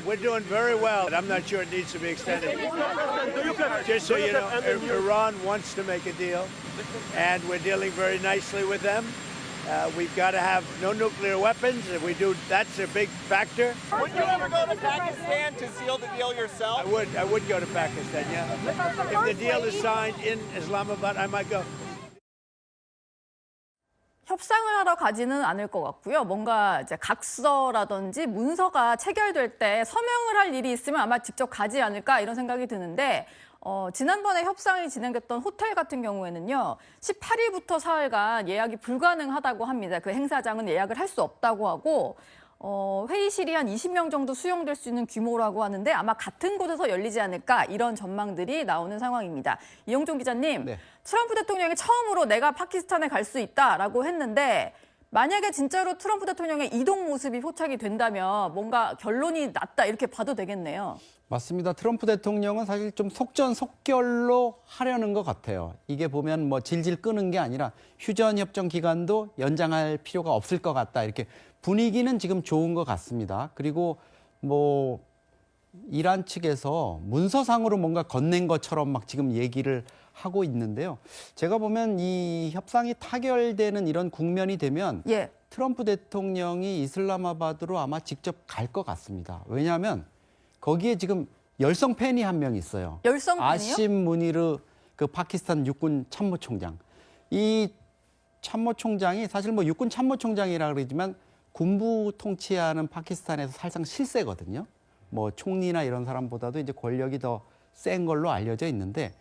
We're doing very well. I'm not sure it needs to be extended. Just so you know, Iran wants to make a deal, and we're dealing very nicely with them. We've got to have no nuclear weapons. If we do, that's a big factor. Would you ever go to Pakistan to seal the deal yourself? I would go to Pakistan, yeah. If the deal is signed in Islamabad, I might go. 협상을 하러 가지는 않을 것 같고요. 뭔가 이제 각서라든지 문서가 체결될 때 서명을 할 일이 있으면 아마 직접 가지 않을까 이런 생각이 드는데 지난번에 협상이 진행됐던 호텔 같은 경우에는요. 18일부터 사흘간 예약이 불가능하다고 합니다. 그 행사장은 예약을 할 수 없다고 하고 회의실이 한 20명 정도 수용될 수 있는 규모라고 하는데 아마 같은 곳에서 열리지 않을까 이런 전망들이 나오는 상황입니다. 이영종 기자님, 네. 트럼프 대통령이 처음으로 내가 파키스탄에 갈 수 있다라고 했는데 만약에 진짜로 트럼프 대통령의 이동 모습이 포착이 된다면 뭔가 결론이 났다 이렇게 봐도 되겠네요. 맞습니다. 트럼프 대통령은 사실 좀 속전속결로 하려는 것 같아요. 이게 보면 뭐 질질 끄는 게 아니라 휴전 협정 기간도 연장할 필요가 없을 것 같다. 이렇게 분위기는 지금 좋은 것 같습니다. 그리고 뭐 이란 측에서 문서상으로 뭔가 건넨 것처럼 막 지금 얘기를 하고 있는데요. 제가 보면 이 협상이 타결되는 이런 국면이 되면 예. 트럼프 대통령이 이슬라마바드로 아마 직접 갈 것 같습니다. 왜냐하면 거기에 지금 열성 팬이 한 명 있어요. 열성 팬이요? 아심 무니르 그 파키스탄 육군 참모총장. 이 참모총장이 사실 뭐 육군 참모총장이라 그러지만 군부 통치하는 파키스탄에서 사실상 실세거든요. 뭐 총리나 이런 사람보다도 이제 권력이 더 센 걸로 알려져 있는데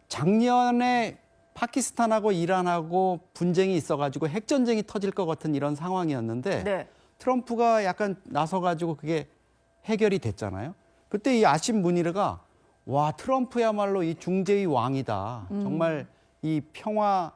작년에 파키스탄하고 이란하고 분쟁이 있어가지고 핵전쟁이 터질 것 같은 이런 상황이었는데 네. 트럼프가 약간 나서가지고 그게 해결이 됐잖아요. 그때 이 아심 무니르가 와 트럼프야말로 이 중재의 왕이다. 정말 이 평화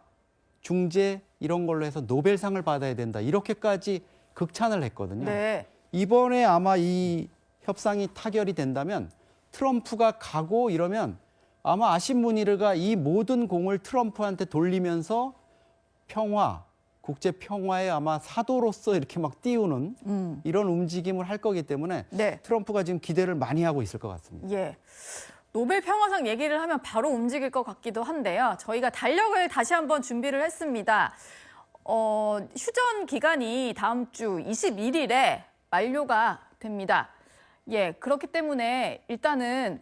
중재 이런 걸로 해서 노벨상을 받아야 된다. 이렇게까지 극찬을 했거든요. 네. 이번에 아마 이 협상이 타결이 된다면 트럼프가 가고 이러면 아마 아심 무니르가 이 모든 공을 트럼프한테 돌리면서 평화, 국제 평화의 아마 사도로서 이렇게 막 띄우는 이런 움직임을 할 거기 때문에 네. 트럼프가 지금 기대를 많이 하고 있을 것 같습니다. 예. 노벨 평화상 얘기를 하면 바로 움직일 것 같기도 한데요. 저희가 달력을 다시 한번 준비를 했습니다. 휴전 기간이 다음 주 21일에 만료가 됩니다. 예, 그렇기 때문에 일단은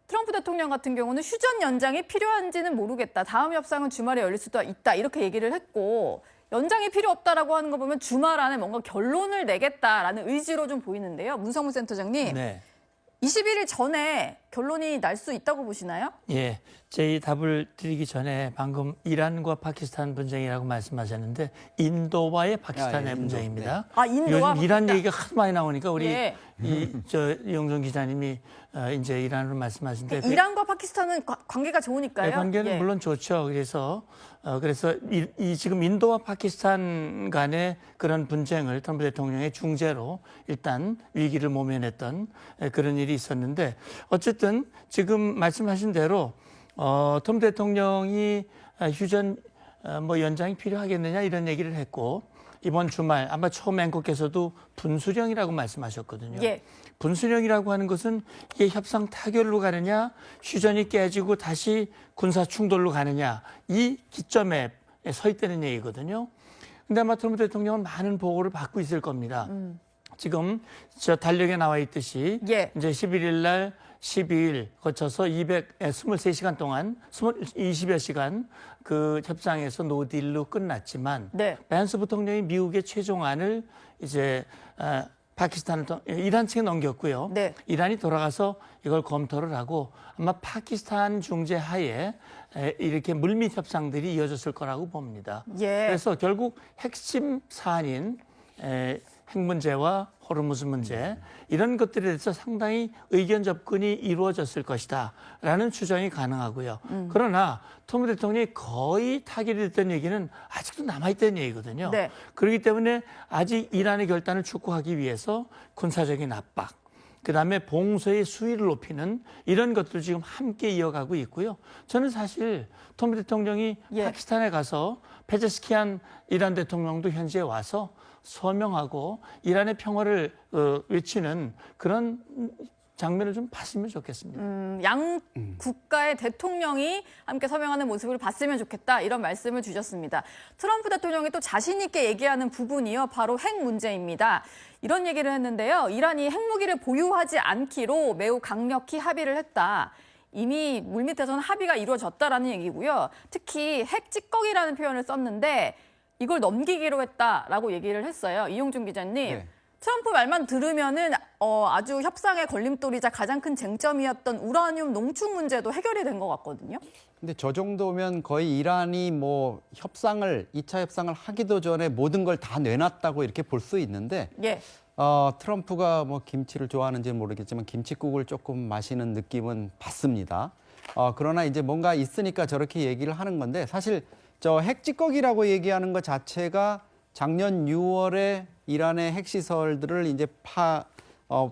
트럼프 대통령 같은 경우는 휴전 연장이 필요한지는 모르겠다. 다음 협상은 주말에 열릴 수도 있다. 이렇게 얘기를 했고 연장이 필요 없다라고 하는 거 보면 주말 안에 뭔가 결론을 내겠다라는 의지로 좀 보이는데요. 문성문 센터장님. 네. 21일 전에 결론이 날 수 있다고 보시나요? 예, 제 답을 드리기 전에 방금 이란과 파키스탄 분쟁이라고 말씀하셨는데 인도와의 파키스탄의 인도. 분쟁입니다. 네. 아, 인도와 요즘 이란 파키스탄. 얘기가 하도 많이 나오니까 우리 예. 이영종 기자님이 이제 이란으로 말씀하시는데 이란과 파키스탄은 관계가 좋으니까요. 네, 관계는 예. 물론 좋죠. 그래서 이 지금 인도와 파키스탄 간의 그런 분쟁을 트럼프 대통령의 중재로 일단 위기를 모면했던 그런 일이 있었는데 어쨌든 지금 말씀하신 대로 트럼프 대통령이 휴전 뭐 연장이 필요하겠느냐 이런 얘기를 했고 이번 주말 아마 처음 앵커께서도 분수령이라고 말씀하셨거든요. 예. 분수령이라고 하는 것은 이게 협상 타결로 가느냐 휴전이 깨지고 다시 군사 충돌로 가느냐 이 기점에 서 있다는 얘기거든요. 근데 아마 트럼프 대통령은 많은 보고를 받고 있을 겁니다. 지금 저 달력에 나와 있듯이 예. 이제 11일 날 12일 거쳐서 223시간 동안 20여 시간 그 협상에서 노딜로 끝났지만 네. 밴스 부통령이 미국의 최종안을 이제 파키스탄을 이란 측에 넘겼고요. 네. 이란이 돌아가서 이걸 검토를 하고 아마 파키스탄 중재 하에 이렇게 물밑 협상들이 이어졌을 거라고 봅니다. 예. 그래서 결국 핵심 사안인 핵 문제와 호르무즈 문제 이런 것들에 대해서 상당히 의견 접근이 이루어졌을 것이다라는 추정이 가능하고요. 그러나 트럼프 대통령이 거의 타결이 됐던 얘기는 아직도 남아있다는 얘기거든요. 네. 그렇기 때문에 아직 이란의 결단을 촉구하기 위해서 군사적인 압박, 그다음에 봉쇄의 수위를 높이는 이런 것들 지금 함께 이어가고 있고요. 저는 사실 트럼프 대통령이 예. 파키스탄에 가서 페제스키안 이란 대통령도 현지에 와서 서명하고 이란의 평화를 외치는 그런 장면을 좀 봤으면 좋겠습니다. 양 국가의 대통령이 함께 서명하는 모습을 봤으면 좋겠다 이런 말씀을 주셨습니다. 트럼프 대통령이 또 자신 있게 얘기하는 부분이요. 바로 핵 문제입니다. 이런 얘기를 했는데요. 이란이 핵무기를 보유하지 않기로 매우 강력히 합의를 했다. 이미 물밑에서는 합의가 이루어졌다라는 얘기고요. 특히 핵 찌꺼기라는 표현을 썼는데 이걸 넘기기로 했다라고 얘기를 했어요. 이용준 기자님. 네. 트럼프 말만 들으면은 아주 협상의 걸림돌이자 가장 큰 쟁점이었던 우라늄 농축 문제도 해결이 된 것 같거든요. 근데 저 정도면 거의 이란이 뭐 협상을 2차 협상을 하기도 전에 모든 걸 다 내놨다고 이렇게 볼 수 있는데 예. 트럼프가 뭐 김치를 좋아하는지는 모르겠지만 김칫국을 조금 마시는 느낌은 받습니다. 그러나 이제 뭔가 있으니까 저렇게 얘기를 하는 건데 사실 저 핵찌꺼기라고 얘기하는 것 자체가 작년 6월에 이란의 핵시설들을 이제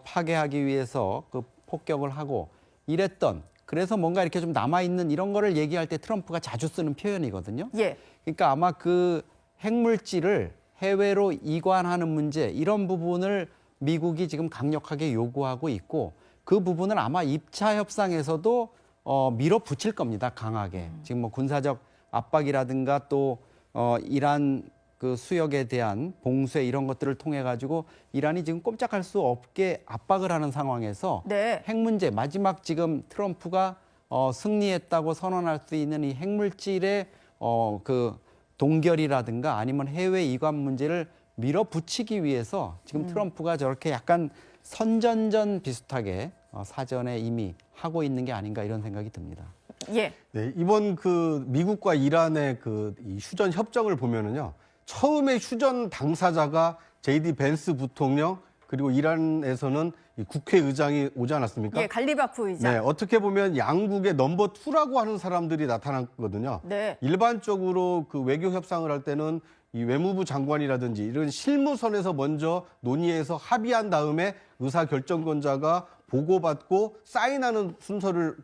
파괴하기 위해서 그 폭격을 하고 이랬던 그래서 뭔가 이렇게 좀 남아있는 이런 거를 얘기할 때 트럼프가 자주 쓰는 표현이거든요. 예. 그러니까 아마 그 핵물질을 해외로 이관하는 문제 이런 부분을 미국이 지금 강력하게 요구하고 있고 그 부분을 아마 2차 협상에서도 밀어붙일 겁니다. 강하게. 지금 뭐 군사적 압박이라든가 또 이란 그 수역에 대한 봉쇄 이런 것들을 통해 가지고 이란이 지금 꼼짝할 수 없게 압박을 하는 상황에서 네. 핵 문제 마지막 지금 트럼프가 승리했다고 선언할 수 있는 이 핵물질의 그 동결이라든가 아니면 해외 이관 문제를 밀어붙이기 위해서 지금 트럼프가 저렇게 약간 선전전 비슷하게 사전에 이미 하고 있는 게 아닌가 이런 생각이 듭니다. 예. 네, 이번 그 미국과 이란의 이 휴전 협정을 보면은요. 처음에 휴전 당사자가 JD 벤스 부통령 그리고 이란에서는 이 국회의장이 오지 않았습니까? 예, 갈리바프 의장. 네, 어떻게 보면 양국의 넘버 2라고 하는 사람들이 나타났거든요. 네. 일반적으로 그 외교 협상을 할 때는 이 외무부 장관이라든지 이런 실무선에서 먼저 논의해서 합의한 다음에 의사결정권자가 보고받고 사인하는 순서를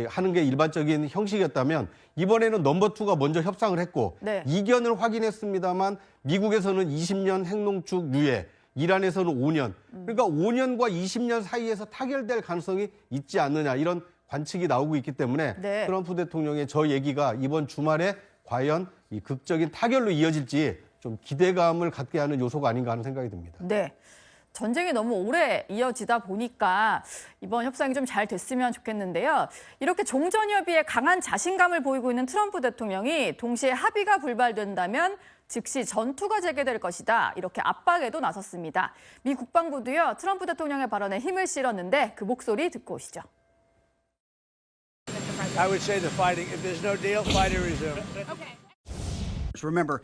하는 게 일반적인 형식이었다면 이번에는 넘버 2가 먼저 협상을 했고 네. 이견을 확인했습니다만 미국에서는 20년 핵농축 유예, 이란에서는 5년. 그러니까 5년과 20년 사이에서 타결될 가능성이 있지 않느냐 이런 관측이 나오고 있기 때문에 네. 트럼프 대통령의 저 얘기가 이번 주말에 과연 이 극적인 타결로 이어질지 좀 기대감을 갖게 하는 요소가 아닌가 하는 생각이 듭니다. 네. 전쟁이 너무 오래 이어지다 보니까 이번 협상이 좀 잘 됐으면 좋겠는데요. 이렇게 종전협의에 강한 자신감을 보이고 있는 트럼프 대통령이 동시에 합의가 불발된다면 즉시 전투가 재개될 것이다. 이렇게 압박에도 나섰습니다. 미 국방부도요. 트럼프 대통령의 발언에 힘을 실었는데 그 목소리 듣고 오시죠. I would say the fighting, if there's no deal, fighting resume. Remember,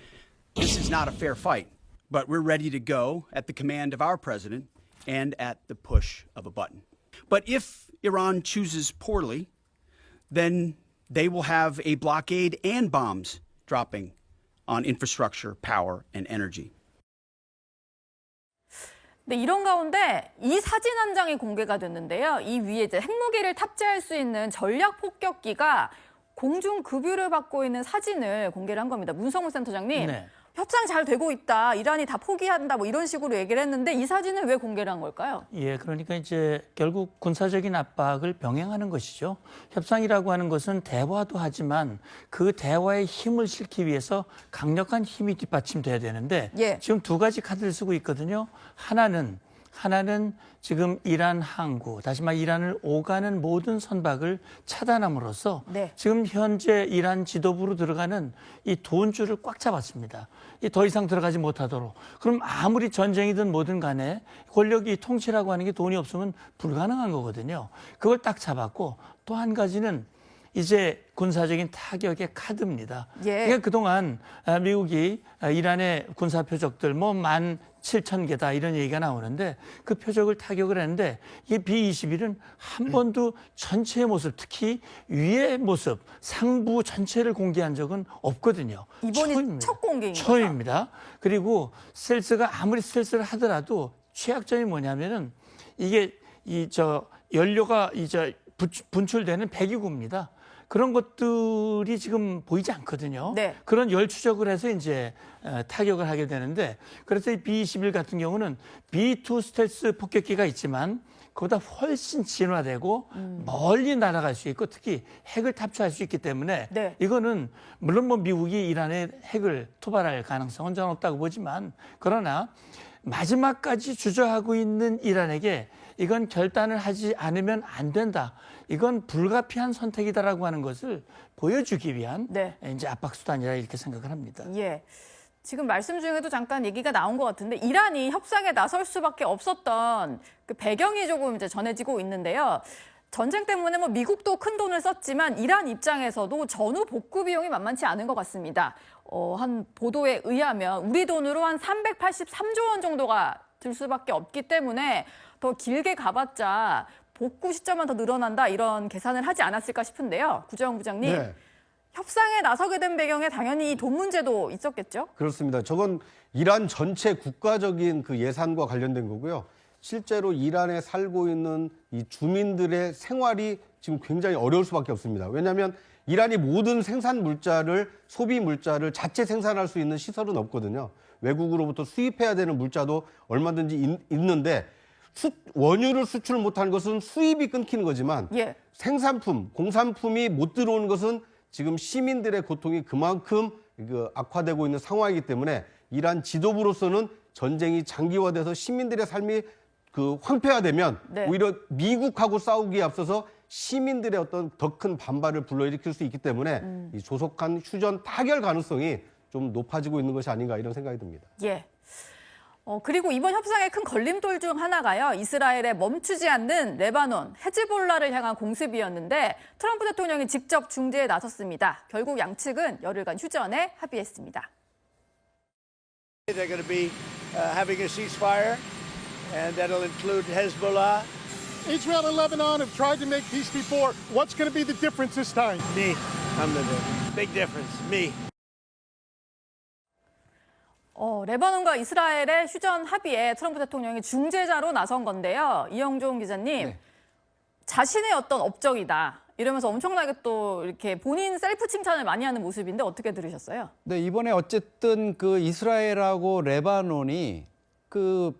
this is not a fair fight, but we're ready to go at the command of our president and at the push of a button. But if Iran chooses poorly, then they will have a blockade and bombs dropping on infrastructure, power, and energy. 네, 이런 가운데 이 사진 한 장이 공개가 됐는데요. 이 위에 이제 핵무기를 탑재할 수 있는 전략 폭격기가 공중 급유를 받고 있는 사진을 공개를 한 겁니다. 문성훈 센터장님, 네. 협상 잘 되고 있다, 이란이 다 포기한다, 뭐 이런 식으로 얘기를 했는데 이 사진을 왜 공개를 한 걸까요? 예, 그러니까 이제 결국 군사적인 압박을 병행하는 것이죠. 협상이라고 하는 것은 대화도 하지만 그 대화에 힘을 실기 위해서 강력한 힘이 뒷받침돼야 되는데 예. 지금 두 가지 카드를 쓰고 있거든요. 하나는 지금 이란 항구, 다시 말해 이란을 오가는 모든 선박을 차단함으로써 네. 지금 현재 이란 지도부로 들어가는 이 돈줄을 꽉 잡았습니다. 더 이상 들어가지 못하도록. 그럼 아무리 전쟁이든 뭐든 간에 권력이 통치라고 하는 게 돈이 없으면 불가능한 거거든요. 그걸 딱 잡았고 또 한 가지는 이제 군사적인 타격의 카드입니다. 예. 그러니까 그동안 미국이 이란의 군사 표적들 17,000개다 이런 얘기가 나오는데 그 표적을 타격을 했는데 이게 B-21은 한 번도 전체의 모습, 특히 위의 모습, 상부 전체를 공개한 적은 없거든요. 이번이 처음입니다. 첫 공개인 거죠? 처음입니다. 그리고 스텔스가 아무리 스텔스를 하더라도 최악점이 뭐냐면은 이게 연료가 분출되는 배기구입니다. 그런 것들이 지금 보이지 않거든요. 네. 그런 열 추적을 해서 이제 타격을 하게 되는데 그래서 이 B-21 같은 경우는 B-2 스텔스 폭격기가 있지만 그보다 훨씬 진화되고 멀리 날아갈 수 있고 특히 핵을 탑재할 수 있기 때문에 네. 이거는 물론 뭐 미국이 이란에 핵을 토발할 가능성은 전 없다고 보지만 그러나 마지막까지 주저하고 있는 이란에게 이건 결단을 하지 않으면 안 된다. 이건 불가피한 선택이다라고 하는 것을 보여주기 위한 네. 이제 압박 수단이라 이렇게 생각을 합니다. 예. 지금 말씀 중에도 잠깐 얘기가 나온 것 같은데 이란이 협상에 나설 수밖에 없었던 그 배경이 조금 이제 전해지고 있는데요. 전쟁 때문에 뭐 미국도 큰 돈을 썼지만 이란 입장에서도 전후 복구 비용이 만만치 않은 것 같습니다. 한 보도에 의하면 우리 돈으로 한 383조 원 정도가 들 수밖에 없기 때문에 더 길게 가봤자 복구 시점만 더 늘어난다 이런 계산을 하지 않았을까 싶은데요. 구정훈 부장님. 네. 협상에 나서게 된 배경에 당연히 돈 문제도 있었겠죠? 그렇습니다. 저건 이란 전체 국가적인 그 예산과 관련된 거고요. 실제로 이란에 살고 있는 이 주민들의 생활이 지금 굉장히 어려울 수밖에 없습니다. 왜냐하면 이란이 모든 생산 물자를 소비 물자를 자체 생산할 수 있는 시설은 없거든요. 외국으로부터 수입해야 되는 물자도 얼마든지 있는데 원유를 수출 못하는 것은 수입이 끊기는 거지만 예. 생산품, 공산품이 못 들어오는 것은 지금 시민들의 고통이 그만큼 악화되고 있는 상황이기 때문에 이란 지도부로서는 전쟁이 장기화돼서 시민들의 삶이 황폐화되면 네. 오히려 미국하고 싸우기에 앞서서 시민들의 어떤 더 큰 반발을 불러일으킬 수 있기 때문에 이 조속한 휴전 타결 가능성이 좀 높아지고 있는 것이 아닌가 이런 생각이 듭니다. 예. 그리고 이번 협상의 큰 걸림돌 중 하나가요. 이스라엘에 멈추지 않는 레바논, 헤즈볼라를 향한 공습이었는데 트럼프 대통령이 직접 중재에 나섰습니다. 결국 양측은 열흘간 휴전에 합의했습니다. They're going to be having a ceasefire, and that'll include Hezbollah. Israel and Lebanon have tried to make peace before. What's going to be the difference this time? Me, I'm the big difference. Me. 레바논과 이스라엘의 휴전 합의에 트럼프 대통령이 중재자로 나선 건데요. 이영종 기자님, 네. 자신의 어떤 업적이다. 이러면서 엄청나게 또 이렇게 본인 셀프 칭찬을 많이 하는 모습인데 어떻게 들으셨어요? 네, 이번에 어쨌든 그 이스라엘하고 레바논이 그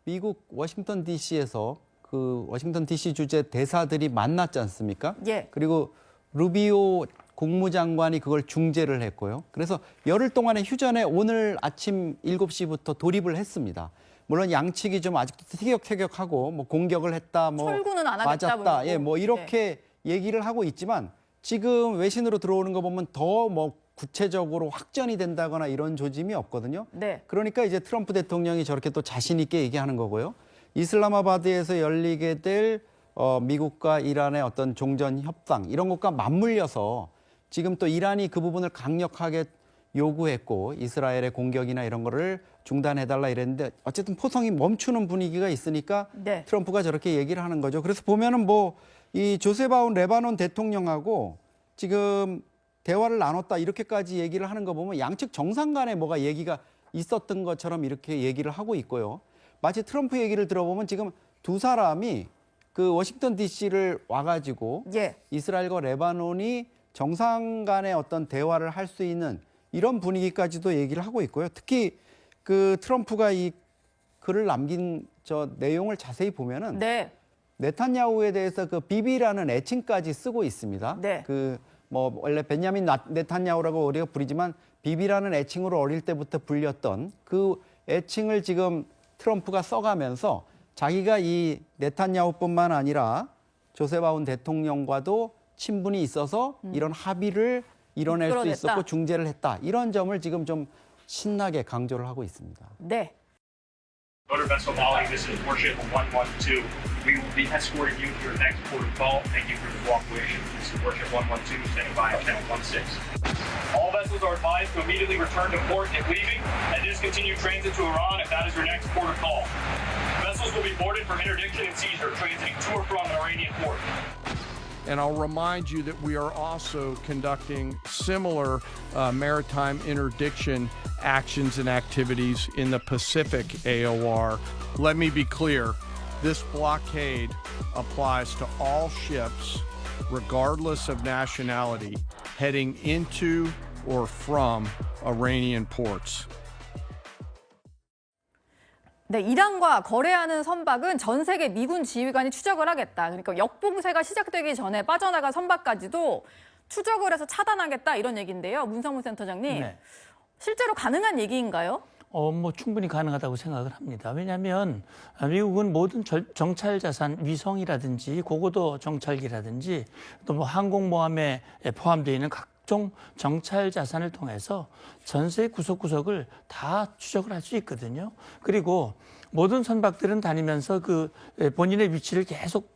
미국 워싱턴 DC에서 그 워싱턴 DC 주재 대사들이 만났지 않습니까? 예. 그리고 루비오 국무장관이 그걸 중재를 했고요. 그래서 열흘 동안의 휴전에 오늘 아침 7시부터 돌입을 했습니다. 물론 양측이 좀 아직도 티격태격하고 뭐 공격을 했다, 뭐 철구는 안 하겠다, 맞았다, 뭐 예, 뭐 이렇게 얘기를 하고 있지만 지금 외신으로 들어오는 거 보면 더 뭐 구체적으로 확전이 된다거나 이런 조짐이 없거든요. 네. 그러니까 이제 트럼프 대통령이 저렇게 또 자신 있게 얘기하는 거고요. 이슬라마바드에서 열리게 될 미국과 이란의 어떤 종전 협상 이런 것과 맞물려서 지금 또 이란이 그 부분을 강력하게 요구했고 이스라엘의 공격이나 이런 거를 중단해달라 이랬는데 어쨌든 포성이 멈추는 분위기가 있으니까 네. 트럼프가 저렇게 얘기를 하는 거죠. 그래서 보면은 뭐 이 조셉 아운 레바논 대통령하고 지금 대화를 나눴다 이렇게까지 얘기를 하는 거 보면 양측 정상 간에 뭐가 얘기가 있었던 것처럼 이렇게 얘기를 하고 있고요. 마치 트럼프 얘기를 들어보면 지금 두 사람이 그 워싱턴 DC를 와가지고 예. 이스라엘과 레바논이 정상 간의 어떤 대화를 할 수 있는 이런 분위기까지도 얘기를 하고 있고요. 특히 그 트럼프가 이 글을 남긴 저 내용을 자세히 보면은 네. 네탄야후에 대해서 그 비비라는 애칭까지 쓰고 있습니다. 네. 그 뭐 원래 베냐민 네탄야후라고 우리가 부르지만 비비라는 애칭으로 어릴 때부터 불렸던 그 애칭을 지금 트럼프가 써가면서 자기가 이 네탄야후뿐만 아니라 조셉 아운 대통령과도 친분이 있어서 이런 합의를 이뤄낼 수 이끌어냈다. 있었고 중재를 했다. 이런 점을 지금 좀 신나게 강조를 하고 있습니다. 네. Motor Vessel Molly, this is Warship 112. We will be escorting you to your next port of call. Thank you for your cooperation. This is Warship 112, standing by at channel 16. All vessels are advised to immediately return to port if leaving and discontinue transit to Iran if that is your next port of call. Vessels will be boarded for interdiction and seizure, transiting to or from an Iranian port. And I'll remind you that we are also conducting similar maritime interdiction actions and activities in the Pacific AOR. Let me be clear, this blockade applies to all ships regardless of nationality, heading into or from Iranian ports. 네, 이란과 거래하는 선박은 전 세계 미군 지휘관이 추적을 하겠다. 그러니까 역봉쇄가 시작되기 전에 빠져나간 선박까지도 추적을 해서 차단하겠다 이런 얘기인데요. 문성문 센터장님, 네. 실제로 가능한 얘기인가요? 뭐 충분히 가능하다고 생각을 합니다. 왜냐하면 미국은 모든 정찰 자산, 위성이라든지 고고도 정찰기라든지 또 뭐 항공모함에 포함되어 있는 각종 정찰 자산을 통해서 전세 구석구석을 다 추적을 할 수 있거든요. 그리고 모든 선박들은 다니면서 그 본인의 위치를 계속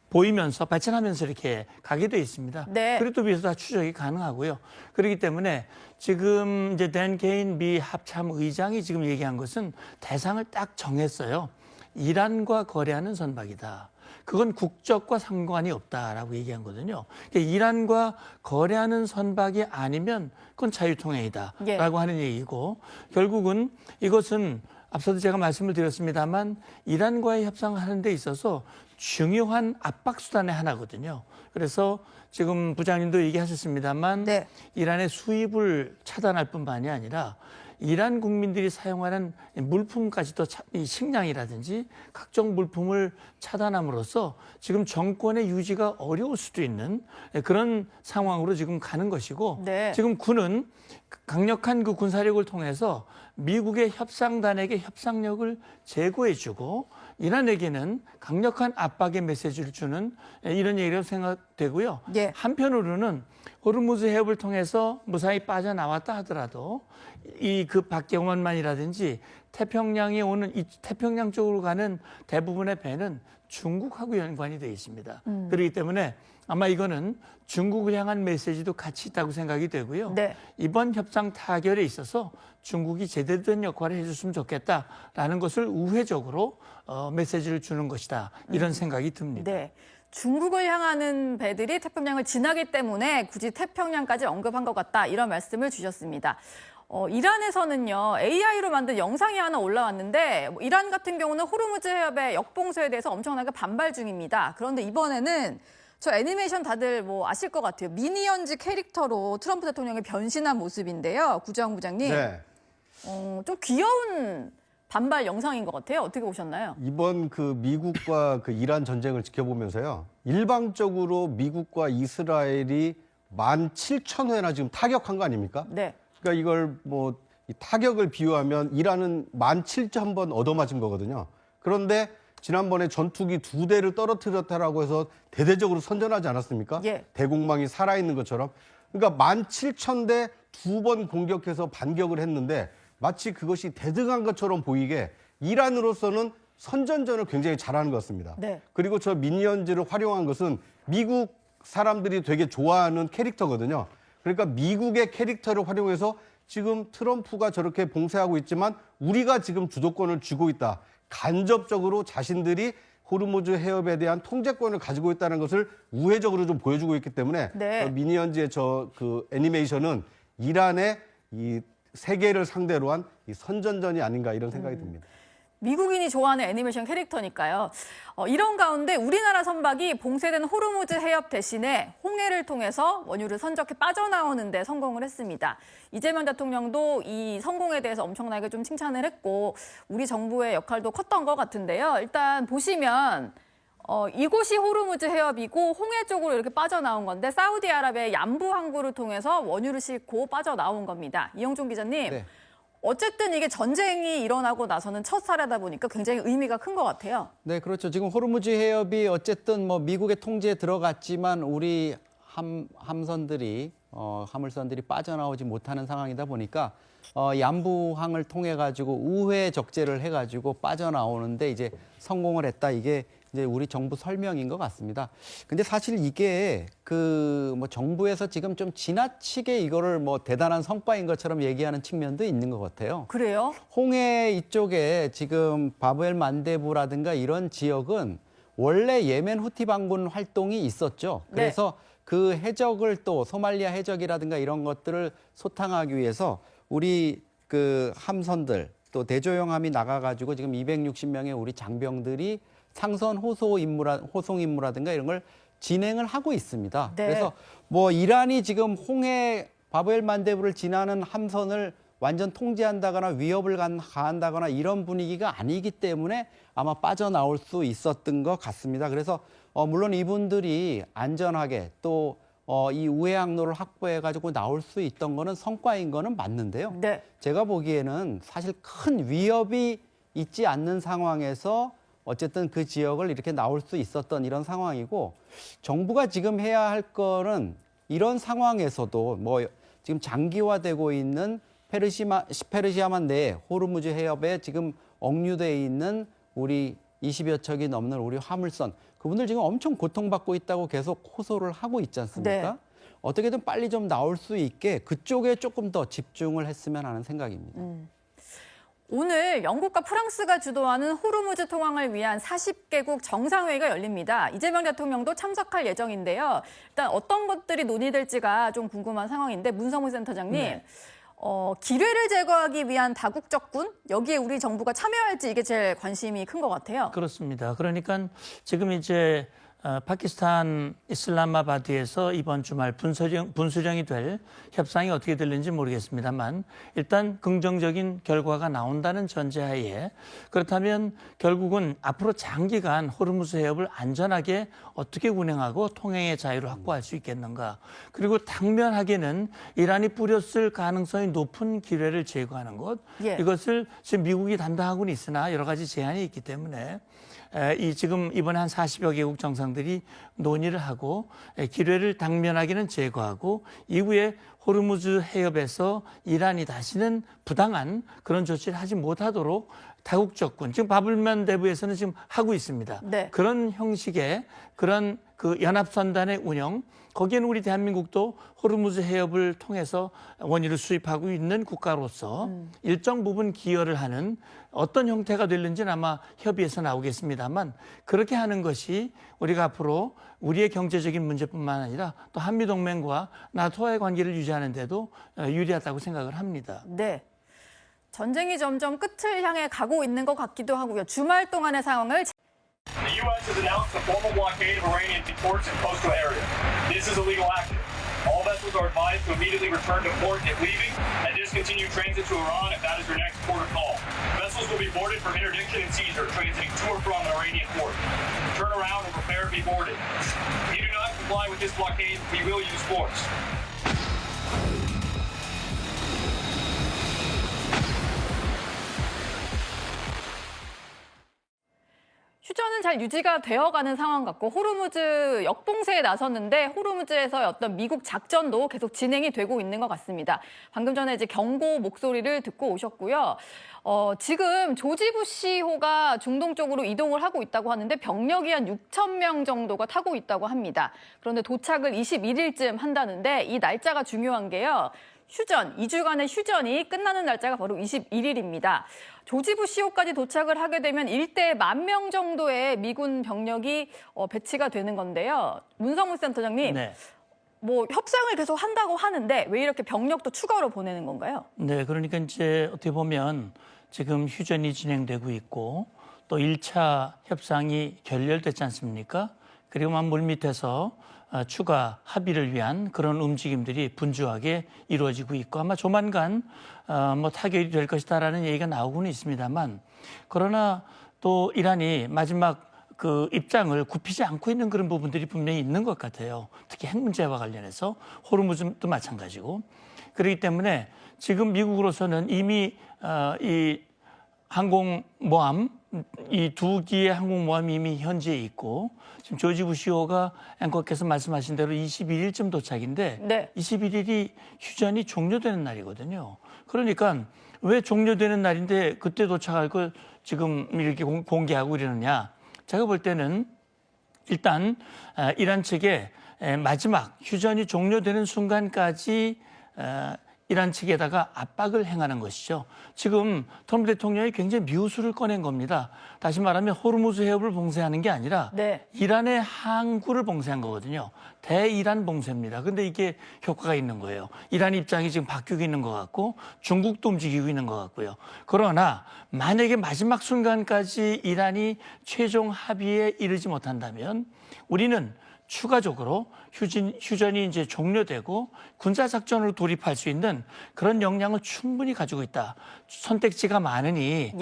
보이면서 발전하면서 이렇게 가게 돼 있습니다. 네. 그래도 위해서 다 추적이 가능하고요. 그렇기 때문에 지금 이제 댄 케인 미 합참 의장이 지금 얘기한 것은 대상을 딱 정했어요. 이란과 거래하는 선박이다. 그건 국적과 상관이 없다라고 얘기한 거거든요. 그러니까 이란과 거래하는 선박이 아니면 그건 자유통행이다라고 예. 하는 얘기고 결국은 이것은 앞서도 제가 말씀을 드렸습니다만 이란과의 협상을 하는 데 있어서 중요한 압박 수단의 하나거든요. 그래서 지금 부장님도 얘기하셨습니다만 네. 이란의 수입을 차단할 뿐만이 아니라 이란 국민들이 사용하는 물품까지도 이 식량이라든지 각종 물품을 차단함으로써 지금 정권의 유지가 어려울 수도 있는 그런 상황으로 지금 가는 것이고 네. 지금 군은 강력한 그 군사력을 통해서 미국의 협상단에게 협상력을 제고해주고 이란에게는 강력한 압박의 메시지를 주는 이런 얘기라고 생각되고요. 예. 한편으로는 호르무즈 해협을 통해서 무사히 빠져나왔다 하더라도 이 그 박경원만이라든지 태평양에 오는 이 태평양 쪽으로 가는 대부분의 배는 중국하고 연관이 되어 있습니다. 그렇기 때문에 아마 이거는 중국을 향한 메시지도 같이 있다고 생각이 되고요. 네. 이번 협상 타결에 있어서 중국이 제대로 된 역할을 해줬으면 좋겠다라는 것을 우회적으로 메시지를 주는 것이다. 이런 생각이 듭니다. 네. 중국을 향하는 배들이 태평양을 지나기 때문에 굳이 태평양까지 언급한 것 같다. 이런 말씀을 주셨습니다. 이란에서는요, AI로 만든 영상이 하나 올라왔는데 이란 같은 경우는 호르무즈 해협의 역봉쇄에 대해서 엄청나게 반발 중입니다. 그런데 이번에는 저 애니메이션 다들 뭐 아실 것 같아요. 미니언즈 캐릭터로 트럼프 대통령이 변신한 모습인데요. 구정 부장님. 네. 좀 귀여운 반발 영상인 것 같아요. 어떻게 보셨나요? 이번 그 미국과 그 이란 전쟁을 지켜보면서요. 일방적으로 미국과 이스라엘이 17,000회나 지금 타격한 거 아닙니까? 네. 그러니까 이걸 뭐 이 타격을 비유하면 이란은 17,000번 얻어맞은 거거든요. 그런데 지난번에 전투기 2대를 떨어뜨렸다라고 해서 대대적으로 선전하지 않았습니까? 예. 대공망이 살아있는 것처럼. 그러니까 17,000대 2번 공격해서 반격을 했는데 마치 그것이 대등한 것처럼 보이게 이란으로서는 선전전을 굉장히 잘하는 것 같습니다. 네. 그리고 저 미니언즈를 활용한 것은 미국 사람들이 되게 좋아하는 캐릭터거든요. 그러니까 미국의 캐릭터를 활용해서 지금 트럼프가 저렇게 봉쇄하고 있지만 우리가 지금 주도권을 쥐고 있다. 간접적으로 자신들이 호르무즈 해협에 대한 통제권을 가지고 있다는 것을 우회적으로 좀 보여주고 있기 때문에 네. 미니언즈의 저 그 애니메이션은 이란의 이 세계를 상대로 한 이 선전전이 아닌가 이런 생각이 듭니다. 미국인이 좋아하는 애니메이션 캐릭터니까요. 이런 가운데 우리나라 선박이 봉쇄된 호르무즈 해협 대신에 홍해를 통해서 원유를 선적해 빠져나오는 데 성공을 했습니다. 이재명 대통령도 이 성공에 대해서 엄청나게 좀 칭찬을 했고 우리 정부의 역할도 컸던 것 같은데요. 일단 보시면 이곳이 호르무즈 해협이고 홍해 쪽으로 이렇게 빠져나온 건데 사우디아라비아의 얀부 항구를 통해서 원유를 싣고 빠져나온 겁니다. 이영종 기자님. 네. 어쨌든 이게 전쟁이 일어나고 나서는 첫 사례다 보니까 굉장히 의미가 큰 것 같아요. 네, 그렇죠. 지금 호르무즈 해협이 어쨌든 뭐 미국의 통제에 들어갔지만 우리 함선들이 화물선들이 빠져나오지 못하는 상황이다 보니까 얀부항을 통해 가지고 우회 적재를 해 가지고 빠져나오는데 이제 성공을 했다. 이게 이제 우리 정부 설명인 것 같습니다. 근데 사실 이게 그 뭐 정부에서 지금 좀 지나치게 이거를 뭐 대단한 성과인 것처럼 얘기하는 측면도 있는 것 같아요. 그래요? 홍해 이쪽에 지금 바브엘 만데부라든가 이런 지역은 원래 예멘 후티 반군 활동이 있었죠. 그래서 그 해적을 또 소말리아 해적이라든가 이런 것들을 소탕하기 위해서 우리 그 함선들 또 대조영함이 나가가지고 지금 260명의 우리 장병들이 상선 호송 임무라든가 이런 걸 진행을 하고 있습니다. 네. 그래서 뭐 이란이 지금 홍해 바브엘 만데브를 지나는 함선을 완전 통제한다거나 위협을 가한다거나 이런 분위기가 아니기 때문에 아마 빠져나올 수 있었던 것 같습니다. 그래서 물론 이분들이 안전하게 또 이 우회 항로를 확보해가지고 나올 수 있던 거는 성과인 거는 맞는데요. 네. 제가 보기에는 사실 큰 위협이 있지 않는 상황에서 어쨌든 그 지역을 이렇게 나올 수 있었던 이런 상황이고 정부가 지금 해야 할 거는 이런 상황에서도 뭐 지금 장기화되고 있는 페르시아만 내에 호르무즈 해협에 지금 억류되어 있는 우리 20여 척이 넘는 우리 화물선 그분들 지금 엄청 고통받고 있다고 계속 호소를 하고 있지 않습니까? 네. 어떻게든 빨리 좀 나올 수 있게 그쪽에 조금 더 집중을 했으면 하는 생각입니다. 오늘 영국과 프랑스가 주도하는 호르무즈 통항을 위한 40개국 정상회의가 열립니다. 이재명 대통령도 참석할 예정인데요. 일단 어떤 것들이 논의될지가 좀 궁금한 상황인데 문성훈 센터장님. 네. 기뢰를 제거하기 위한 다국적군 여기에 우리 정부가 참여할지 이게 제일 관심이 큰 것 같아요. 그렇습니다. 그러니까 지금 이제 파키스탄 이슬라마바드에서 이번 주말 분수령이 될 협상이 어떻게 될는지 모르겠습니다만 일단 긍정적인 결과가 나온다는 전제하에 그렇다면 결국은 앞으로 장기간 호르무즈 해협을 안전하게 어떻게 운행하고 통행의 자유를 확보할 수 있겠는가. 그리고 당면하게는 이란이 뿌렸을 가능성이 높은 기뢰를 제거하는 것. 예. 이것을 지금 미국이 담당하고는 있으나 여러 가지 제한이 있기 때문에 지금 이번에 한 40여 개국 정상들이 논의를 하고 기뢰를 당면하게는 제거하고 이후에 호르무즈 해협에서 이란이 다시는 부당한 그런 조치를 하지 못하도록 다국적군, 지금 바블만 대부에서는 지금 하고 있습니다. 네. 그런 형식의 그런 그 연합선단의 운영, 거기에는 우리 대한민국도 호르무즈 해협을 통해서 원유를 수입하고 있는 국가로서 일정 부분 기여를 하는 어떤 형태가 될는지는 아마 협의에서 나오겠습니다만 그렇게 하는 것이 우리가 앞으로 우리의 경제적인 문제뿐만 아니라 또 한미동맹과 나토와의 관계를 유지하는 데도 유리하다고 생각을 합니다. 네. 전쟁이 점점 끝을 향해 가고 있는 것 같기도 하고요. 주말 동안의 상황을 The U.S. has announced a formal blockade of Iranian ports and coastal area. This is illegal action. All vessels are advised to immediately return to port if leaving and discontinue transit to Iran if that is your next port of call. Vessels will be boarded from interdiction and seizure transiting to or from an Iranian port. Turn around and prepare to be boarded. If you do not comply with this blockade, we will use force. 휴전은 잘 유지가 되어가는 상황 같고 호르무즈 역봉쇄에 나섰는데 호르무즈에서의 어떤 미국 작전도 계속 진행이 되고 있는 것 같습니다. 방금 전에 이제 경고 목소리를 듣고 오셨고요. 지금 조지 부시호가 중동 쪽으로 이동을 하고 있다고 하는데 병력이 한 6천 명 정도가 타고 있다고 합니다. 그런데 도착을 21일쯤 한다는데 이 날짜가 중요한 게요. 휴전, 2주간의 휴전이 끝나는 날짜가 바로 21일입니다. 조지 부시호까지 도착을 하게 되면 일대 10,000명 정도의 미군 병력이 배치가 되는 건데요. 문성훈 센터장님, 네. 뭐 협상을 계속 한다고 하는데 왜 이렇게 병력도 추가로 보내는 건가요? 네, 그러니까 이제 어떻게 보면 지금 휴전이 진행되고 있고 또 1차 협상이 결렬됐지 않습니까? 그리고만 물밑에서 추가 합의를 위한 그런 움직임들이 분주하게 이루어지고 있고 아마 조만간 뭐 타결이 될 것이다라는 얘기가 나오고는 있습니다만 그러나 또 이란이 마지막 그 입장을 굽히지 않고 있는 그런 부분들이 분명히 있는 것 같아요. 특히 핵 문제와 관련해서 호르무즈도 마찬가지고 그렇기 때문에 지금 미국으로서는 이미 이 항공모함 이 2기의 항공모함이 이미 현지에 있고 지금 조지 부시호가 앵커께서 말씀하신 대로 21일쯤 도착인데 네. 21일이 휴전이 종료되는 날이거든요. 그러니까 왜 종료되는 날인데 그때 도착할 걸 지금 이렇게 공개하고 이러느냐. 제가 볼 때는 일단 이란 측에 마지막 휴전이 종료되는 순간까지 이란 측에다가 압박을 행하는 것이죠. 지금 트럼프 대통령이 굉장히 묘수를 꺼낸 겁니다. 다시 말하면 호르무즈 해협을 봉쇄하는 게 아니라 네. 이란의 항구를 봉쇄한 거거든요. 대이란 봉쇄입니다. 근데 이게 효과가 있는 거예요. 이란 입장이 지금 바뀌고 있는 것 같고 중국도 움직이고 있는 것 같고요. 그러나 만약에 마지막 순간까지 이란이 최종 합의에 이르지 못한다면 우리는 추가적으로 휴전이 이제 종료되고 군사작전으로 돌입할 수 있는 그런 역량을 충분히 가지고 있다. 선택지가 많으니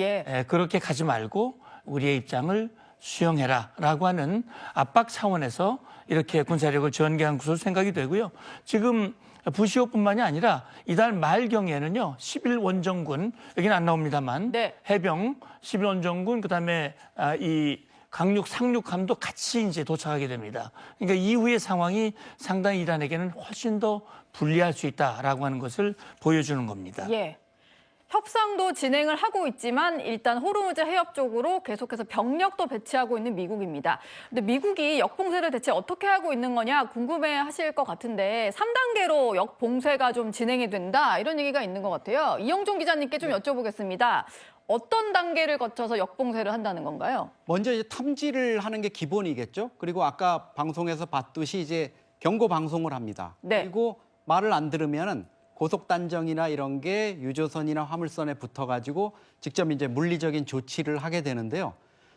그렇게 가지 말고 우리의 입장을 수용해라라고 하는 압박 차원에서 이렇게 군사력을 전개한 것으로 생각이 되고요. 지금 부시호뿐만이 아니라 이달 말경에는요. 11원정군, 여기는 안 나옵니다만 해병 11원정군 그다음에 이 강륙 상륙함도 같이 이제 도착하게 됩니다. 그러니까 이후의 상황이 상당히 이란에게는 훨씬 더 불리할 수 있다라고 하는 것을 보여주는 겁니다. 예. 협상도 진행을 하고 있지만 일단 호르무즈 해협 쪽으로 계속해서 병력도 배치하고 있는 미국입니다. 근데 미국이 역봉쇄를 대체 어떻게 하고 있는 거냐 궁금해하실 것 같은데 3단계로 역봉쇄가 좀 진행이 된다 이런 얘기가 있는 것 같아요. 이영종 기자님께 좀 여쭤보겠습니다. 어떤 단계를 거쳐서 역봉쇄를 한다는 건가요? 먼저 이제 탐지를 하는 게 기본이겠죠. 그리고 아까 방송에서 봤듯이 이제 경고 방송을 합니다. 그리고 말을 안 들으면은 고속 단정이나 이런 게 유조선이나 화물선에 붙어가지고 직접 이제 물리적인 조치를 하게 되는데요.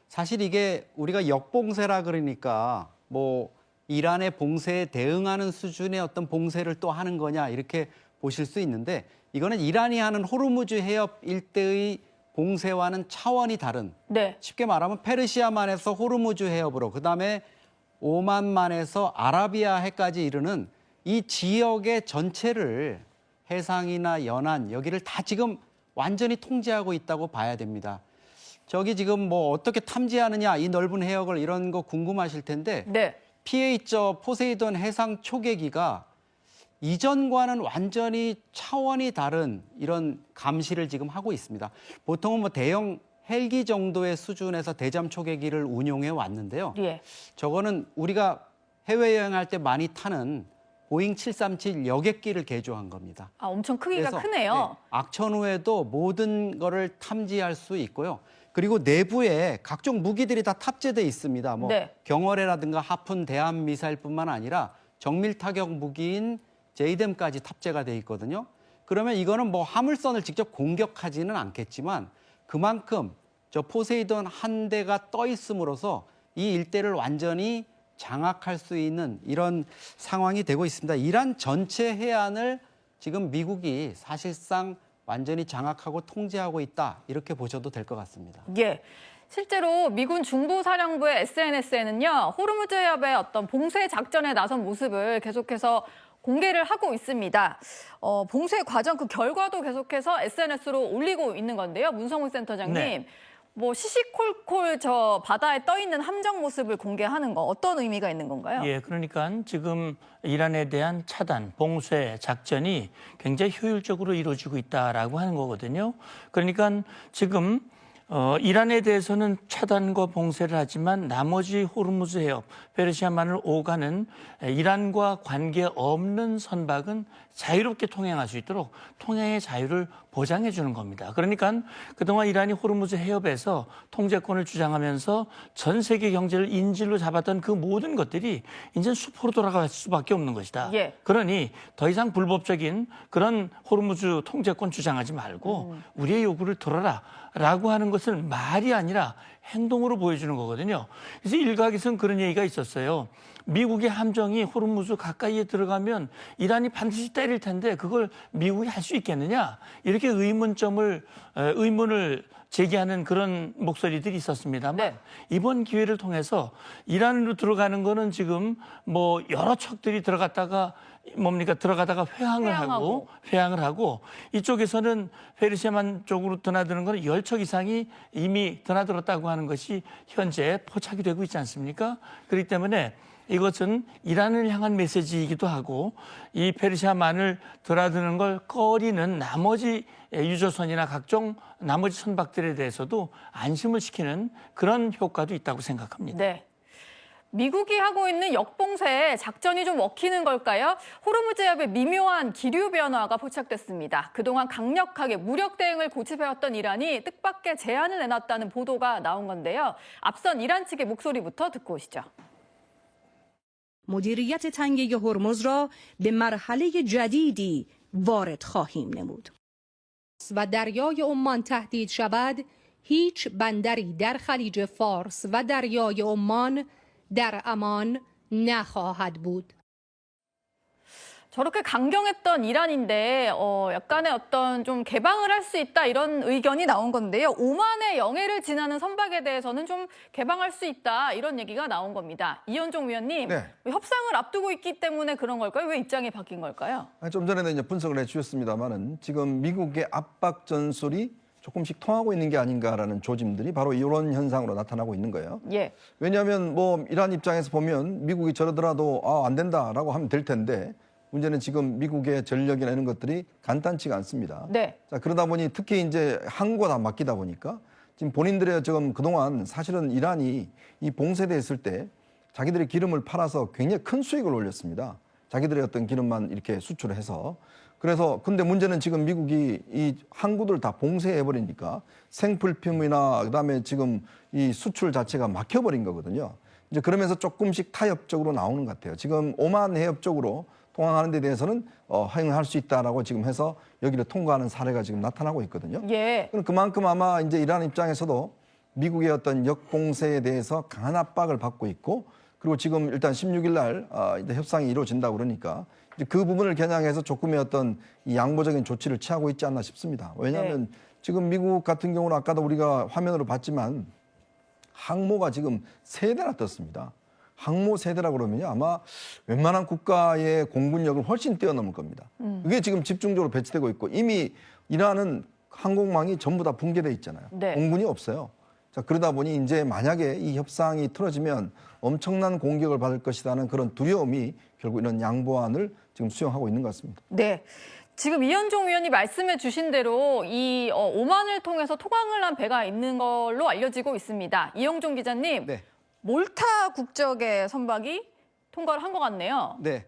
사실 이게 우리가 역봉쇄라 그러니까 뭐 이란의 봉쇄에 대응하는 수준의 어떤 봉쇄를 또 하는 거냐 이렇게 보실 수 있는데 이거는 이란이 하는 호르무즈 해협 일대의 봉쇄와는 차원이 다른 쉽게 말하면 페르시아만에서 호르무즈 해협으로 그다음에 오만만에서 아라비아 해까지 이르는 이 지역의 전체를 해상이나 연안 여기를 다 지금 완전히 통제하고 있다고 봐야 됩니다. 저기 지금 뭐 어떻게 탐지하느냐 이 넓은 해역을 이런 거 궁금하실 텐데 PH 포세이돈 해상 초계기가 이전과는 완전히 차원이 다른 이런 감시를 지금 하고 있습니다. 보통은 뭐 대형 헬기 정도의 수준에서 대잠 초계기를 운용해 왔는데요. 저거는 우리가 해외여행할 때 많이 타는 보잉 737 여객기를 개조한 겁니다. 아, 엄청 크기가 크네요. 악천 후에도 모든 거를 탐지할 수 있고요. 그리고 내부에 각종 무기들이 다 탑재돼 있습니다. 뭐 경어뢰라든가 하푼, 대함 미사일뿐만 아니라 정밀 타격 무기인 제이뎀까지 탑재가 돼 있거든요. 그러면 이거는 뭐 화물선을 직접 공격하지는 않겠지만 그만큼 저 포세이돈 한 대가 떠 있음으로써 이 일대를 완전히 장악할 수 있는 이런 상황이 되고 있습니다. 이란 전체 해안을 지금 미국이 사실상 완전히 장악하고 통제하고 있다 이렇게 보셔도 될 것 같습니다. 실제로 미군 중부사령부의 SNS에는요. 호르무즈 해협의 어떤 봉쇄 작전에 나선 모습을 계속해서 공개를 하고 있습니다. 봉쇄 과정 그 결과도 계속해서 SNS로 올리고 있는 건데요. 문성훈 센터장님. 뭐 시시콜콜 저 바다에 떠 있는 함정 모습을 공개하는 거 어떤 의미가 있는 건가요? 그러니까 지금 이란에 대한 차단, 봉쇄 작전이 굉장히 효율적으로 이루어지고 있다라고 하는 거거든요. 그러니까 지금 이란에 대해서는 차단과 봉쇄를 하지만 나머지 호르무즈 해협, 페르시아만을 오가는 이란과 관계없는 선박은 자유롭게 통행할 수 있도록 통행의 자유를 보장해 주는 겁니다. 그러니까 그동안 이란이 호르무즈 해협에서 통제권을 주장하면서 전 세계 경제를 인질로 잡았던 그 모든 것들이 이제 수포로 돌아갈 수밖에 없는 것이다. 그러니 더 이상 불법적인 그런 호르무즈 통제권 주장하지 말고 우리의 요구를 들어라 라고 하는 것을 말이 아니라 행동으로 보여주는 거거든요. 그래서 일각에서는 그런 얘기가 있었어요. 미국의 함정이 호르무즈 가까이에 들어가면 이란이 반드시 때릴 텐데 그걸 미국이 할 수 있겠느냐? 이렇게 의문을 제기하는 그런 목소리들이 있었습니다만 이번 기회를 통해서 이란으로 들어가는 거는 지금 뭐 여러 척들이 들어가다가 회항을 하고 이쪽에서는 페르시아만 쪽으로 드나드는 건 10척 이상이 이미 드나들었다고 하는 것이 현재 포착이 되고 있지 않습니까? 그렇기 때문에 이것은 이란을 향한 메시지이기도 하고 이 페르시아만을 드나드는 걸 꺼리는 나머지 유조선이나 각종 나머지 선박들에 대해서도 안심을 시키는 그런 효과도 있다고 생각합니다. 미국이 하고 있는 역봉쇄에 작전이 좀 먹히는 걸까요? 호르무즈 해협의 미묘한 기류 변화가 포착됐습니다. 그동안 강력하게 무력 대응을 고집해왔던 이란이 뜻밖의 제안을 내놨다는 보도가 나온 건데요. 앞선 이란 측의 목소리부터 듣고 오시죠. مدیریت تنگه هرمز را به مرحله جدیدی وارد خواهیم نمود و دریای عمان تهدید شود هیچ بندری در خلیج فارس و دریای عمان در امان نخواهد بود. 저렇게 강경했던 이란인데 약간의 어떤 좀 개방을 할 수 있다 이런 의견이 나온 건데요. 오만의 영해를 지나는 선박에 대해서는 좀 개방할 수 있다 이런 얘기가 나온 겁니다. 이현종 위원님, 네. 협상을 앞두고 있기 때문에 그런 걸까요? 왜 입장이 바뀐 걸까요? 좀 전에도 이제 분석을 해주셨습니다만은 지금 미국의 압박 전술이 조금씩 통하고 있는 게 아닌가라는 조짐들이 바로 이런 현상으로 나타나고 있는 거예요. 예. 왜냐하면 뭐 이란 입장에서 보면 미국이 저러더라도 안 된다라고 하면 될 텐데 문제는 지금 미국의 전력이나 이런 것들이 간단치가 않습니다. 네. 자, 그러다 보니 특히 이제 항구가 다 맡기다 보니까 지금 본인들의 지금 그동안 사실은 이란이 이 봉쇄됐을 때 자기들의 기름을 팔아서 굉장히 큰 수익을 올렸습니다. 자기들의 어떤 기름만 이렇게 수출을 해서. 그래서 근데 문제는 지금 미국이 이 항구들 다 봉쇄해 버리니까 생필품이나 그다음에 지금 이 수출 자체가 막혀버린 거거든요. 이제 그러면서 조금씩 타협적으로 나오는 것 같아요. 지금 오만 해협 쪽으로 통항하는 데 대해서는 허용할 수 있다라고 지금 해서 여기를 통과하는 사례가 지금 나타나고 있거든요. 예. 그럼 그만큼 아마 이제 이란 입장에서도 미국의 어떤 역봉쇄에 대해서 강한 압박을 받고 있고 그리고 지금 일단 16일 날 협상이 이루어진다고 그러니까 이제 그 부분을 겨냥해서 조금의 어떤 이 양보적인 조치를 취하고 있지 않나 싶습니다. 왜냐하면 지금 미국 같은 경우는 아까도 우리가 화면으로 봤지만 항모가 지금 3대나 떴습니다. 항모 세대라고 그러면요 아마 웬만한 국가의 공군력을 훨씬 뛰어넘을 겁니다. 그게 지금 집중적으로 배치되고 있고 이미 이란은 항공망이 전부 다 붕괴돼 있잖아요. 네. 공군이 없어요. 자, 그러다 보니 이제 만약에 이 협상이 틀어지면 엄청난 공격을 받을 것이라는 그런 두려움이 결국 이런 양보안을 지금 수용하고 있는 것 같습니다. 네. 지금 이현종 위원이 말씀해 주신 대로 이 오만을 통해서 토강을 한 배가 있는 걸로 알려지고 있습니다. 이영종 기자님. 네. 몰타 국적의 선박이 통과를 한 것 같네요. 네.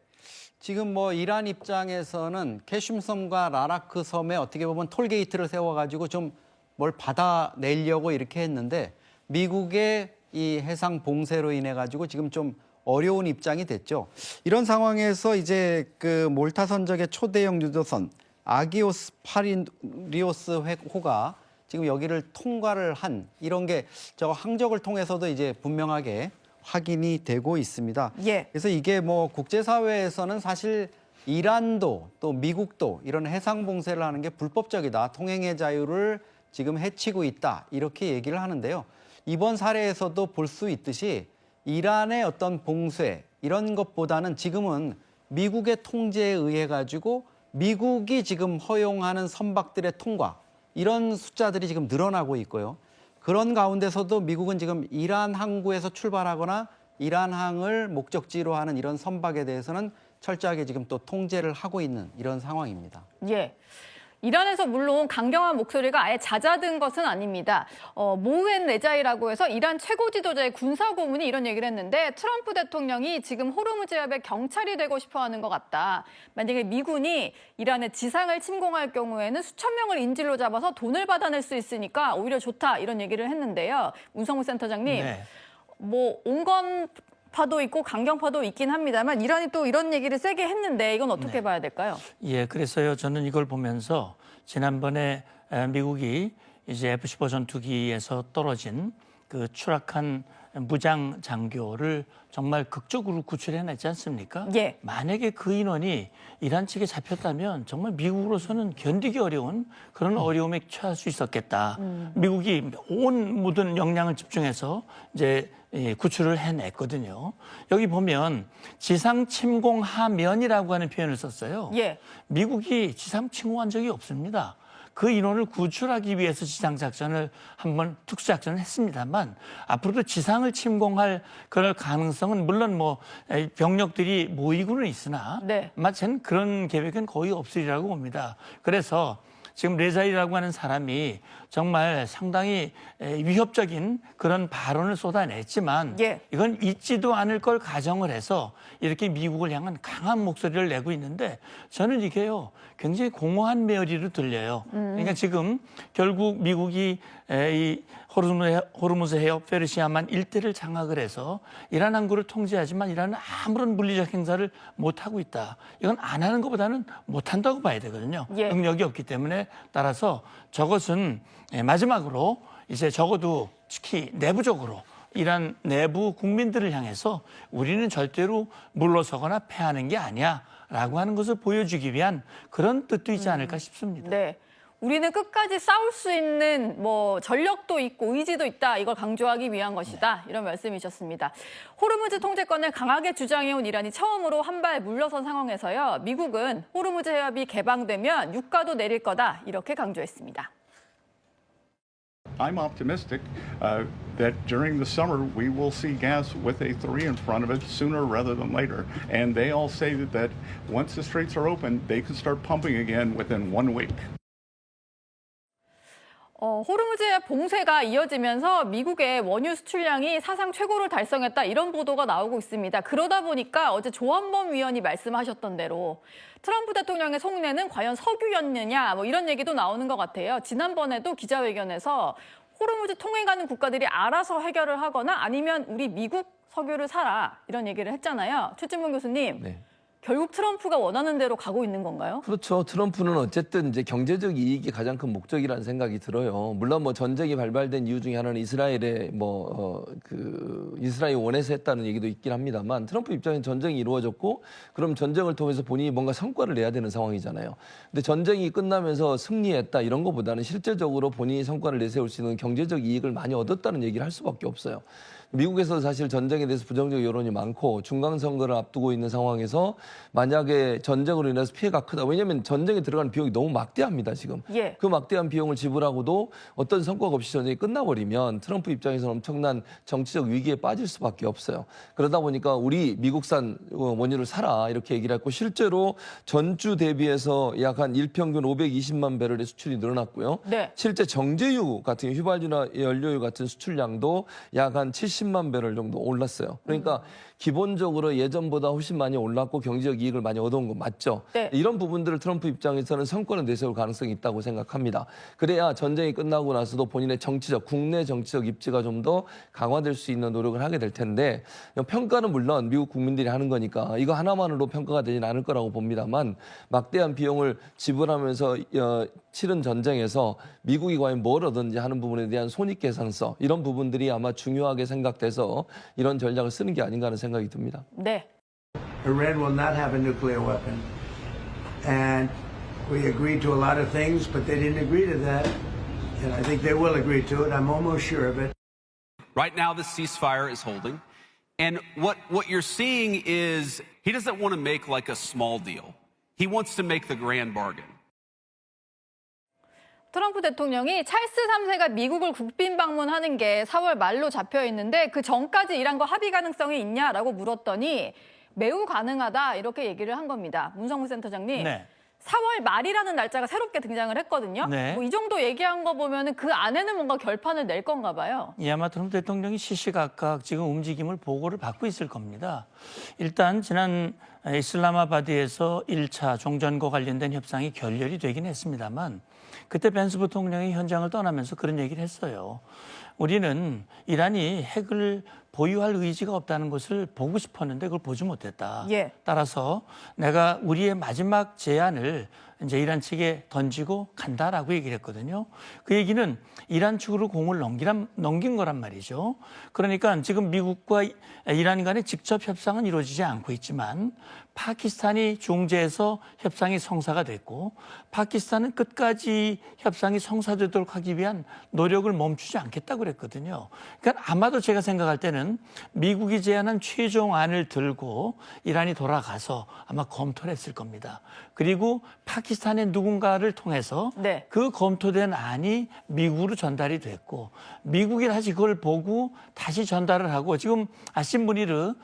지금 뭐 이란 입장에서는 캐슘섬과 라라크 섬에 어떻게 보면 톨게이트를 세워가지고 좀 뭘 받아내려고 이렇게 했는데 미국의 이 해상 봉쇄로 인해 가지고 지금 좀 어려운 입장이 됐죠. 이런 상황에서 이제 그 몰타 선적의 초대형 유도선 아기오스 파리리오스 호가 지금 여기를 통과를 한 이런 게 저 항적을 통해서도 이제 분명하게 확인이 되고 있습니다. 예. 그래서 이게 뭐 국제사회에서는 사실 이란도 또 미국도 이런 해상 봉쇄를 하는 게 불법적이다. 통행의 자유를 지금 해치고 있다. 이렇게 얘기를 하는데요. 이번 사례에서도 볼 수 있듯이 이란의 어떤 봉쇄 이런 것보다는 지금은 미국의 통제에 의해 가지고 미국이 지금 허용하는 선박들의 통과 이런 숫자들이 지금 늘어나고 있고요. 그런 가운데서도 미국은 지금 이란 항구에서 출발하거나 이란항을 목적지로 하는 이런 선박에 대해서는 철저하게 지금 또 통제를 하고 있는 이런 상황입니다. 예. 이란에서 물론 강경한 목소리가 아예 잦아든 것은 아닙니다. 모흐엔 레자이라고 해서 이란 최고 지도자의 군사 고문이 이런 얘기를 했는데 트럼프 대통령이 지금 호르무즈 해협의 경찰이 되고 싶어하는 것 같다. 만약에 미군이 이란의 지상을 침공할 경우에는 수천 명을 인질로 잡아서 돈을 받아낼 수 있으니까 오히려 좋다 이런 얘기를 했는데요. 문성우 센터장님, 네. 뭐 온건파도 있고 강경파도 있긴 합니다만 이란이 또 이런 얘기를 세게 했는데 이건 어떻게 네. 봐야 될까요? 예, 그래서요 저는 이걸 보면서 지난번에 미국이 이제 F-15 전투기에서 떨어진 그 추락한 무장 장교를 정말 극적으로 구출해냈지 않습니까? 예. 만약에 그 인원이 이란 측에 잡혔다면 정말 미국으로서는 견디기 어려운 그런 어려움에 처할 수 있었겠다. 미국이 온 모든 역량을 집중해서 이제 구출을 해냈거든요. 여기 보면 지상 침공 하면이라고 하는 표현을 썼어요. 예. 미국이 지상 침공한 적이 없습니다. 그 인원을 구출하기 위해서 지상작전을 한번 특수작전을 했습니다만 앞으로도 지상을 침공할 그럴 가능성은 물론 뭐 병력들이 모이고는 있으나 네. 저는 그런 계획은 거의 없으리라고 봅니다. 그래서 지금 레자이라고 하는 사람이 정말 상당히 위협적인 그런 발언을 쏟아냈지만 예. 이건 있지도 않을 걸 가정을 해서 이렇게 미국을 향한 강한 목소리를 내고 있는데 저는 이게요 굉장히 공허한 메어리로 들려요. 그러니까 지금 결국 미국이 이 호르무즈 해협 페르시아만 일대를 장악을 해서 이란 항구를 통제하지만 이란은 아무런 물리적 행사를 못하고 있다. 이건 안 하는 것보다는 못한다고 봐야 되거든요. 예. 능력이 없기 때문에 따라서 저것은 마지막으로 이제 적어도 특히 내부적으로 이란 내부 국민들을 향해서 우리는 절대로 물러서거나 패하는 게 아니야 라고 하는 것을 보여주기 위한 그런 뜻도 있지 않을까 싶습니다. 네. 우리는 끝까지 싸울 수 있는 뭐 전력도 있고 의지도 있다. 이걸 강조하기 위한 것이다. 이런 말씀이셨습니다. 호르무즈 통제권을 강하게 주장해온 이란이 처음으로 한 발 물러선 상황에서요. 미국은 호르무즈 해협이 개방되면 유가도 내릴 거다. 이렇게 강조했습니다. I'm optimistic that during the summer we will see gas with a 3 in front of it sooner rather than later. And they all say that once the straits are open, they can start pumping again within 1 week. 호르무즈의 봉쇄가 이어지면서 미국의 원유 수출량이 사상 최고를 달성했다 이런 보도가 나오고 있습니다. 그러다 보니까 어제 조한범 위원이 말씀하셨던 대로 트럼프 대통령의 속내는 과연 석유였느냐 뭐 이런 얘기도 나오는 것 같아요. 지난번에도 기자회견에서 호르무즈 통행하는 국가들이 알아서 해결을 하거나 아니면 우리 미국 석유를 사라 이런 얘기를 했잖아요. 최진봉 교수님. 네. 결국 트럼프가 원하는 대로 가고 있는 건가요? 그렇죠. 트럼프는 어쨌든 이제 경제적 이익이 가장 큰 목적이라는 생각이 들어요. 물론 뭐 전쟁이 발발된 이유 중에 하나는 이스라엘의 이스라엘 원해서 했다는 얘기도 있긴 합니다만 트럼프 입장에는 전쟁이 이루어졌고 그럼 전쟁을 통해서 본인이 뭔가 성과를 내야 되는 상황이잖아요. 근데 전쟁이 끝나면서 승리했다 이런 것보다는 실제적으로 본인이 성과를 내세울 수 있는 경제적 이익을 많이 얻었다는 얘기를 할 수밖에 없어요. 미국에서 사실 전쟁에 대해서 부정적 여론이 많고 중간선거를 앞두고 있는 상황에서 만약에 전쟁으로 인해서 피해가 크다. 왜냐하면 전쟁에 들어가는 비용이 너무 막대합니다, 지금. 예. 그 막대한 비용을 지불하고도 어떤 성과가 없이 전쟁이 끝나버리면 트럼프 입장에서는 엄청난 정치적 위기에 빠질 수밖에 없어요. 그러다 보니까 우리 미국산 원유를 사라 이렇게 얘기를 했고 실제로 전주 대비해서 약 한 일평균 520만 배럴의 수출이 늘어났고요. 네. 실제 정제유 같은 휘발유나 연료유 같은 수출량도 약 한 70만 배럴 정도 올랐어요. 그러니까 기본적으로 예전보다 훨씬 많이 올랐고 경제적 이익을 많이 얻어온 거 맞죠? 네. 이런 부분들을 트럼프 입장에서는 성과를 내세울 가능성이 있다고 생각합니다. 그래야 전쟁이 끝나고 나서도 본인의 국내 정치적 입지가 좀 더 강화될 수 있는 노력을 하게 될 텐데 평가는 물론 미국 국민들이 하는 거니까 이거 하나만으로 평가가 되지는 않을 거라고 봅니다만 막대한 비용을 지불하면서 치른 전쟁에서 미국이 과연 뭘 얻었는지 하는 부분에 대한 손익계산서 이런 부분들이 아마 중요하게 생각돼서 이런 전략을 쓰는 게 아닌가 하는 생각이 듭니다. 네. Iran will not have a nuclear weapon. And we agreed to a lot of things, but they didn't agree to that. And I think they will agree to it. I'm almost sure of it. Right now, the ceasefire is holding. And what you're seeing is he doesn't want to make like a small deal. He wants to make the grand bargain. 트럼프 대통령이 찰스 3세가 미국을 국빈 방문하는 게 4월 말로 잡혀 있는데 그 전까지 이란과 합의 가능성이 있냐라고 물었더니 매우 가능하다 이렇게 얘기를 한 겁니다. 문성무 센터장님. 네. 4월 말이라는 날짜가 새롭게 등장을 했거든요. 네. 뭐 이 정도 얘기한 거 보면은 그 안에는 뭔가 결판을 낼 건가 봐요. 아마 트럼프 대통령이 시시각각 지금 움직임을 보고를 받고 있을 겁니다. 일단 지난 이슬라마바드에서 1차 종전과 관련된 협상이 결렬이 되긴 했습니다만 그때 벤스 부통령이 현장을 떠나면서 그런 얘기를 했어요. 우리는 이란이 핵을 보유할 의지가 없다는 것을 보고 싶었는데 그걸 보지 못했다. 예. 따라서 내가 우리의 마지막 제안을 이제 이란 측에 던지고 간다라고 얘기를 했거든요. 그 얘기는 이란 측으로 공을 넘긴 거란 말이죠. 그러니까 지금 미국과 이란 간의 직접 협상은 이루어지지 않고 있지만 파키스탄이 중재해서 협상이 성사가 됐고 파키스탄은 끝까지 협상이 성사되도록 하기 위한 노력을 멈추지 않겠다고 그랬거든요. 그러니까 아마도 제가 생각할 때는 미국이 제안한 최종안을 들고 이란이 돌아가서 아마 검토를 했을 겁니다. 그리고 파키스탄의 누군가를 통해서 네. 그 검토된 안이 미국으로 전달이 됐고 미국이 다시 그걸 보고 다시 전달을 하고 지금 아신 분이르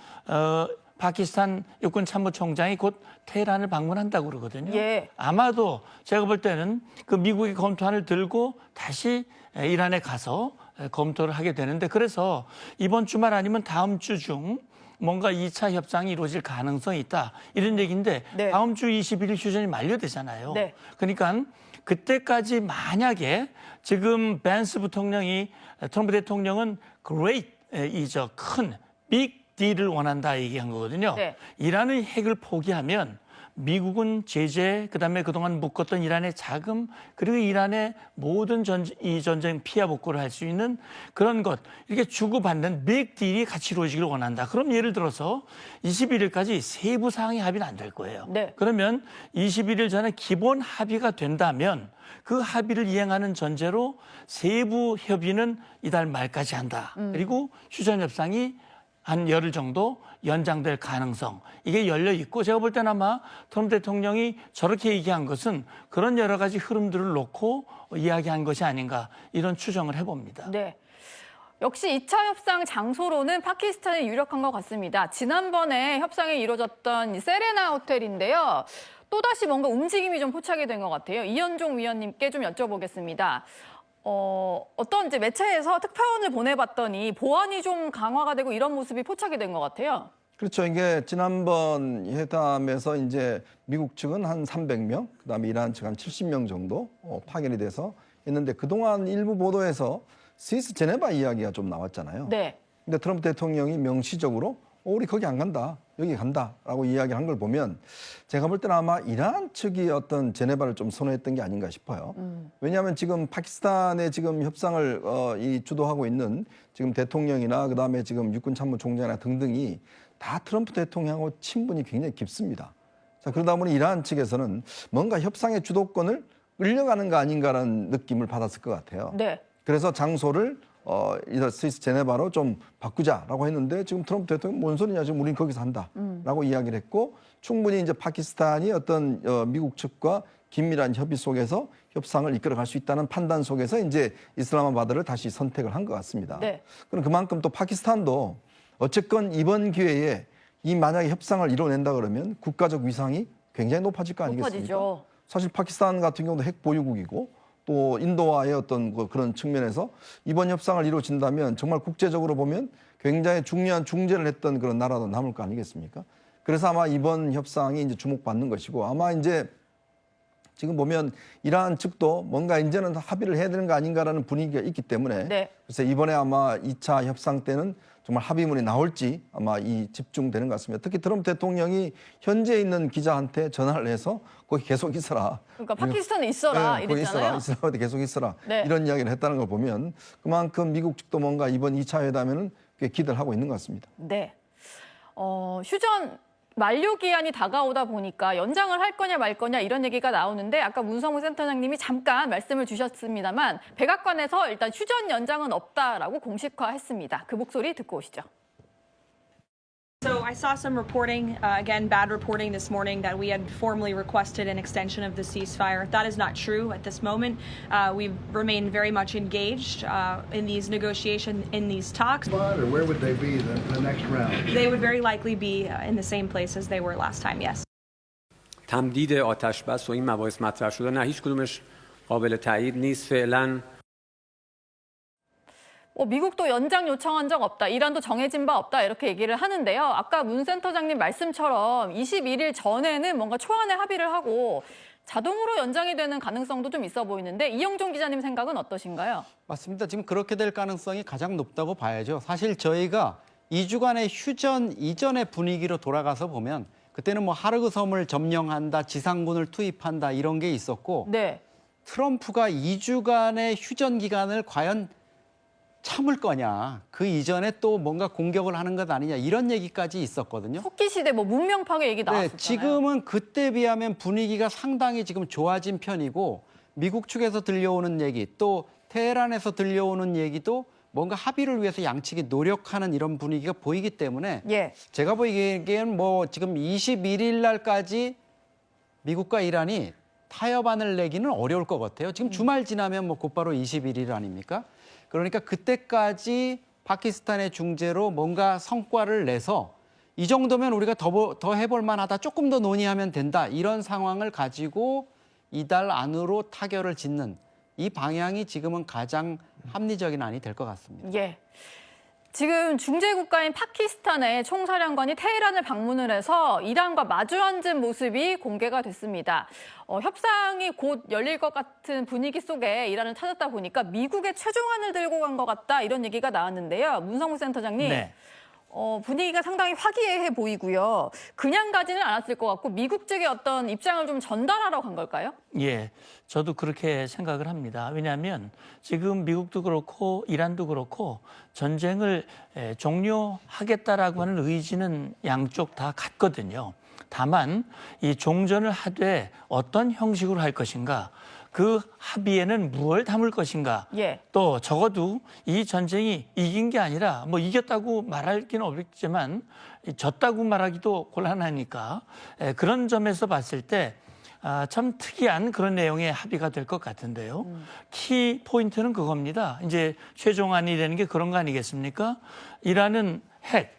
파키스탄 육군 참모총장이 곧 테헤란을 방문한다고 그러거든요. 예. 아마도 제가 볼 때는 그 미국이 검토안을 들고 다시 이란에 가서 검토를 하게 되는데 그래서 이번 주말 아니면 다음 주 중 뭔가 2차 협상이 이루어질 가능성이 있다. 이런 얘기인데 네. 다음 주 21일 휴전이 만료되잖아요. 네. 그러니까 그때까지 만약에 지금 벤스 부통령이 트럼프 대통령은 great 이저 큰 빅 딜을 원한다 얘기한 거거든요. 네. 이란의 핵을 포기하면 미국은 제재, 그다음에 그동안 묶었던 이란의 자금, 그리고 이란의 모든 이 전쟁 피하 복구를 할 수 있는 그런 것, 이렇게 주고받는 빅 딜이 같이 이루어지기를 원한다. 그럼 예를 들어서 21일까지 세부 사항이 합의는 안 될 거예요. 네. 그러면 21일 전에 기본 합의가 된다면 그 합의를 이행하는 전제로 세부 협의는 이달 말까지 한다. 그리고 휴전 협상이 한 열흘 정도 연장될 가능성, 이게 열려 있고 제가 볼 때는 아마 트럼프 대통령이 저렇게 얘기한 것은 그런 여러 가지 흐름들을 놓고 이야기한 것이 아닌가 이런 추정을 해봅니다. 네. 역시 2차 협상 장소로는 파키스탄이 유력한 것 같습니다. 지난번에 협상이 이루어졌던 이 세레나 호텔인데요. 또다시 뭔가 움직임이 좀 포착이 된 것 같아요. 이현종 위원님께 좀 여쭤보겠습니다. 어떤 이제 매체에서 특파원을 보내봤더니 보안이 좀 강화가 되고 이런 모습이 포착이 된 것 같아요. 그렇죠. 이게 지난번 회담에서 이제 미국 측은 한 300명, 그다음에 이란 측 한 70명 정도 파견이 돼서 있는데 그동안 일부 보도에서 스위스 제네바 이야기가 좀 나왔잖아요. 네. 근데 트럼프 대통령이 명시적으로 우리 거기 안 간다, 여기 간다라고 이야기한 걸 보면 제가 볼 때는 아마 이란 측이 어떤 제네바를 좀 선호했던 게 아닌가 싶어요. 왜냐하면 지금 파키스탄의 지금 협상을 주도하고 있는 지금 대통령이나 그다음에 지금 육군 참모총장이나 등등이 다 트럼프 대통령하고 친분이 굉장히 깊습니다. 자, 그러다 보니 이란 측에서는 뭔가 협상의 주도권을 끌려가는 거 아닌가라는 느낌을 받았을 것 같아요. 네. 그래서 장소를 스위스 제네바로 좀 바꾸자라고 했는데 지금 트럼프 대통령이 뭔 소리냐, 지금 우린 거기서 한다라고 이야기를 했고 충분히 이제 파키스탄이 어떤 미국 측과 긴밀한 협의 속에서 협상을 이끌어갈 수 있다는 판단 속에서 이제 이슬라마바드를 다시 선택을 한 것 같습니다. 네. 그럼 그만큼 또 파키스탄도 어쨌건 이번 기회에 이 만약에 협상을 이뤄낸다 그러면 국가적 위상이 굉장히 높아질 거 아니겠습니까? 높아지죠. 사실 파키스탄 같은 경우도 핵 보유국이고 또 인도와의 어떤 그런 측면에서 이번 협상을 이루어진다면 정말 국제적으로 보면 굉장히 중요한 중재를 했던 그런 나라도 남을 거 아니겠습니까? 그래서 아마 이번 협상이 이제 주목받는 것이고 아마 이제 지금 보면 이란 측도 뭔가 이제는 합의를 해야 되는 거 아닌가라는 분위기가 있기 때문에 네. 그래서 이번에 아마 2차 협상 때는 정말 합의문이 나올지 아마 집중되는 것 같습니다. 특히 트럼프 대통령이 현재 있는 기자한테 전화를 해서 거기 계속 있어라. 그러니까 파키스탄에 있어라 네, 거기 이랬잖아요. 있어라. 이슬람한테 계속 있어라. 네. 이런 이야기를 했다는 걸 보면 그만큼 미국 측도 뭔가 이번 2차 회담에는 꽤 기대를 하고 있는 것 같습니다. 네. 휴전 만료 기한이 다가오다 보니까 연장을 할 거냐 말 거냐 이런 얘기가 나오는데 아까 문성우 센터장님이 잠깐 말씀을 주셨습니다만 백악관에서 일단 휴전 연장은 없다라고 공식화했습니다. 그 목소리 듣고 오시죠. So I saw some reporting, again, bad reporting this morning that we had formally requested an extension of the ceasefire. That is not true at this moment. We've remained very much engaged in these negotiations, in these talks. Or where would they be the next round? They would very likely be in the same place as they were last time, yes. تمدید آتش بس و این مباحث مطرح شده نه هیچ کدومش قابل تایید نیست فعلا. 미국도 연장 요청한 적 없다. 이란도 정해진 바 없다. 이렇게 얘기를 하는데요. 아까 문 센터장님 말씀처럼 21일 전에는 뭔가 초안에 합의를 하고 자동으로 연장이 되는 가능성도 좀 있어 보이는데 이영종 기자님 생각은 어떠신가요? 맞습니다. 지금 그렇게 될 가능성이 가장 높다고 봐야죠. 사실 저희가 2주간의 휴전 이전의 분위기로 돌아가서 보면 그때는 뭐 하르그 섬을 점령한다, 지상군을 투입한다 이런 게 있었고 네. 트럼프가 2주간의 휴전 기간을 과연 참을 거냐, 그 이전에 또 뭔가 공격을 하는 것 아니냐 이런 얘기까지 있었거든요. 석기 시대 뭐 문명 파괴 얘기 나왔었잖아요. 네, 지금은 그때 비하면 분위기가 상당히 지금 좋아진 편이고 미국 측에서 들려오는 얘기 또 테헤란에서 들려오는 얘기도 뭔가 합의를 위해서 양측이 노력하는 이런 분위기가 보이기 때문에 예. 제가 보기에는 뭐 지금 21일 날까지 미국과 이란이 타협안을 내기는 어려울 것 같아요. 지금 주말 지나면 뭐 곧바로 21일 아닙니까? 그러니까 그때까지 파키스탄의 중재로 뭔가 성과를 내서 이 정도면 우리가 더 해볼 만하다, 조금 더 논의하면 된다, 이런 상황을 가지고 이달 안으로 타결을 짓는 이 방향이 지금은 가장 합리적인 안이 될 것 같습니다. 예. 지금 중재 국가인 파키스탄의 총사령관이 테헤란을 방문을 해서 이란과 마주 앉은 모습이 공개가 됐습니다. 협상이 곧 열릴 것 같은 분위기 속에 이란을 찾았다 보니까 미국의 최종안을 들고 간 것 같다, 이런 얘기가 나왔는데요. 문성무 센터장님. 네. 분위기가 상당히 화기애애 보이고요. 그냥 가지는 않았을 것 같고 미국 측의 어떤 입장을 좀 전달하러 간 걸까요? 예, 저도 그렇게 생각을 합니다. 왜냐하면 지금 미국도 그렇고 이란도 그렇고 전쟁을 종료하겠다라고 하는 의지는 양쪽 다 같거든요. 다만 이 종전을 하되 어떤 형식으로 할 것인가, 그 합의에는 무엇을 담을 것인가, 예. 또 적어도 이 전쟁이 이긴 게 아니라 뭐 이겼다고 말하기는 어렵지만 졌다고 말하기도 곤란하니까 그런 점에서 봤을 때 참 특이한 그런 내용의 합의가 될 것 같은데요. 키 포인트는 그겁니다. 이제 최종안이 되는 게 그런 거 아니겠습니까? 이란은 핵,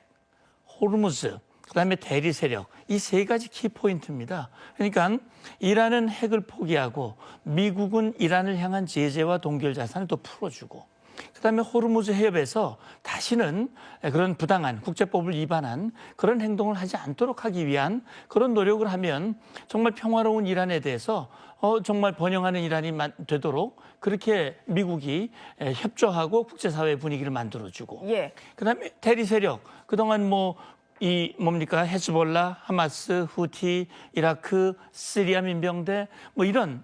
호르무즈, 그다음에 대리 세력, 이 세 가지 키 포인트입니다. 그러니까 이란은 핵을 포기하고 미국은 이란을 향한 제재와 동결 자산을 또 풀어주고, 그다음에 호르무즈 해협에서 다시는 그런 부당한 국제법을 위반한 그런 행동을 하지 않도록 하기 위한 그런 노력을 하면 정말 평화로운 이란에 대해서 정말 번영하는 이란이 되도록 그렇게 미국이 협조하고 국제사회 분위기를 만들어주고, 예. 그다음에 대리 세력, 그동안 헤즈볼라, 하마스, 후티, 이라크, 시리아 민병대,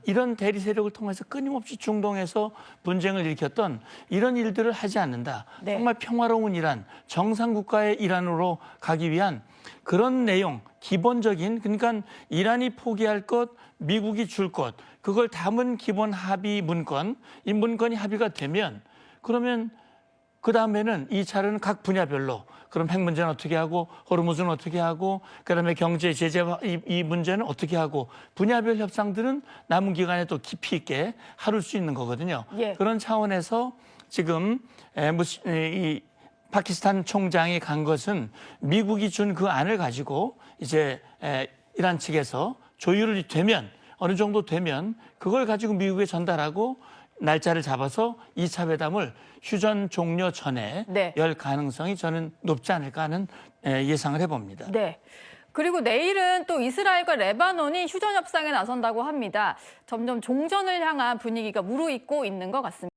이런 대리 세력을 통해서 끊임없이 중동에서 분쟁을 일으켰던 이런 일들을 하지 않는다. 네. 정말 평화로운 이란, 정상국가의 이란으로 가기 위한 그런 내용, 기본적인, 그러니까 이란이 포기할 것, 미국이 줄 것, 그걸 담은 기본 합의 문건, 이 문건이 합의가 되면, 그러면 그 다음에는 2차는 각 분야별로, 그럼 핵 문제는 어떻게 하고, 호르무즈는 어떻게 하고, 그다음에 경제 제재와 이 문제는 어떻게 하고, 분야별 협상들은 남은 기간에 또 깊이 있게 하룰 수 있는 거거든요. 예. 그런 차원에서 지금 이 파키스탄 총장이 간 것은 미국이 준 그 안을 가지고 이제 이란 측에서 조율이 되면, 어느 정도 되면 그걸 가지고 미국에 전달하고 날짜를 잡아서 2차 회담을 휴전 종료 전에 네. 열 가능성이 저는 높지 않을까 하는 예상을 해봅니다. 네. 그리고 내일은 또 이스라엘과 레바논이 휴전 협상에 나선다고 합니다. 점점 종전을 향한 분위기가 무르익고 있는 것 같습니다.